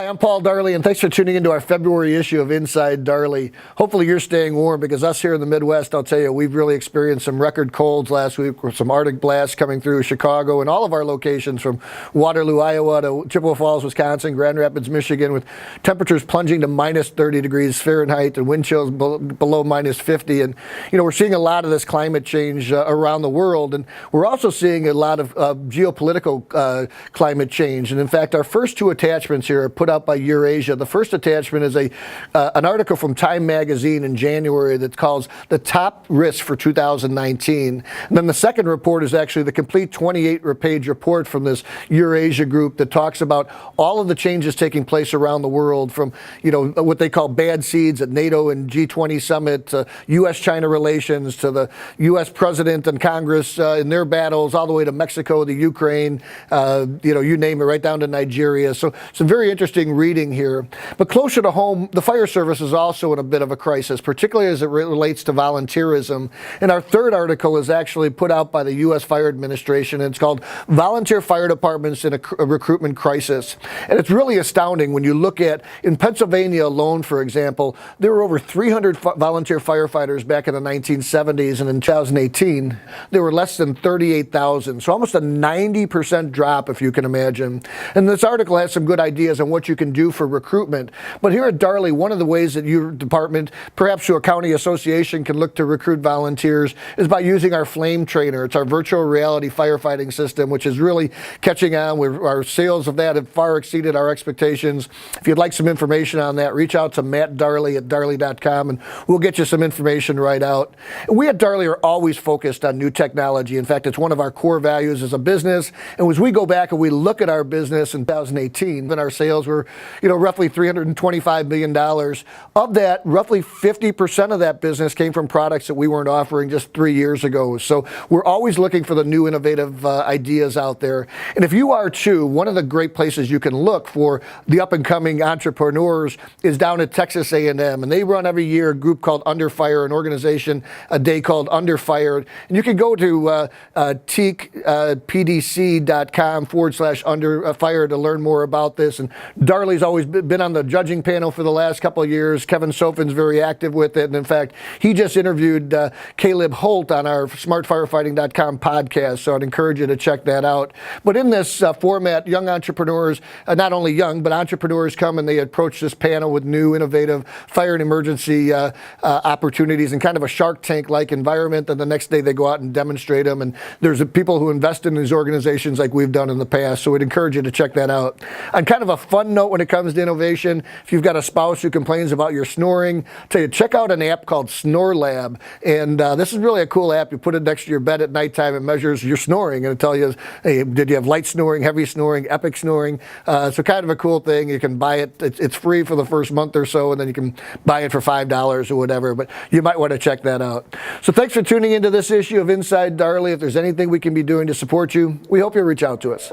Hi, I'm Paul Darley, and thanks for tuning into our February issue of Inside Darley. Hopefully you're staying warm, because us here in the Midwest, I'll tell you, we've really experienced some record colds last week with some Arctic blasts coming through Chicago and all of our locations from Waterloo, Iowa to Chippewa Falls, Wisconsin, Grand Rapids, Michigan, with temperatures plunging to minus 30 degrees Fahrenheit and wind chills below minus 50. And, we're seeing a lot of this climate change around the world, and we're also seeing a lot of geopolitical climate change. And in fact, our first two attachments here are put out by Eurasia. The first attachment is an article from Time magazine in January that calls the top risks for 2019. And then the second report is actually the complete 28-page report from this Eurasia group that talks about all of the changes taking place around the world, from what they call bad seeds at NATO and G20 summit, to U.S.-China relations, to the U.S. president and Congress in their battles, all the way to Mexico, the Ukraine, you name it, right down to Nigeria. So some very interesting reading here. But closer to home, the fire service is also in a bit of a crisis, particularly as it relates to volunteerism. And our third article is actually put out by the U.S. Fire Administration, and it's called Volunteer Fire Departments in a Recruitment Crisis. And it's really astounding when you look at, in Pennsylvania alone, for example, there were over 300 volunteer firefighters back in the 1970s, and in 2018, there were less than 38,000. So almost a 90% drop, if you can imagine. And this article has some good ideas on what you can do for recruitment. But here at Darley, one of the ways that your department, perhaps through a county association, can look to recruit volunteers is by using our Flame Trainer. It's our virtual reality firefighting system, which is really catching on. Our sales of that have far exceeded our expectations. If you'd like some information on that, reach out to Matt Darley at darley.com, and we'll get you some information right out. And we at Darley are always focused on new technology. In fact, it's one of our core values as a business. And as we go back and we look at our business in 2018, then our sales were, roughly $325 million. Of that, roughly 50% of that business came from products that we weren't offering just 3 years ago. So we're always looking for the new innovative ideas out there. And if you are too, one of the great places you can look for the up-and-coming entrepreneurs is down at Texas A&M. And they run every year a group called Under Fire, an organization, a day called Under Fire. And you can go to teakpdc.com/Under Fire to learn more about this. And Darley's always been on the judging panel for the last couple of years. Kevin Sofin's very active with it. And in fact, he just interviewed Caleb Holt on our smartfirefighting.com podcast. So I'd encourage you to check that out. But in this format, young entrepreneurs, not only young, but entrepreneurs come and they approach this panel with new, innovative fire and emergency opportunities in kind of a Shark Tank-like environment. And the next day they go out and demonstrate them. And there's people who invest in these organizations like we've done in the past. So we'd encourage you to check that out. On kind of a fun note when it comes to innovation, if you've got a spouse who complains about your snoring, tell you, check out an app called Snore Lab. And this is really a cool app. You put it next to your bed at nighttime. It measures your snoring, and it'll tell you, hey, did you have light snoring, heavy snoring, epic snoring? So kind of a cool thing. You can buy it. It's free for the first month or so, and then you can buy it for $5 or whatever. But you might want to check that out. So thanks for tuning into this issue of Inside Darley. If there's anything we can be doing to support you, we hope you'll reach out to us.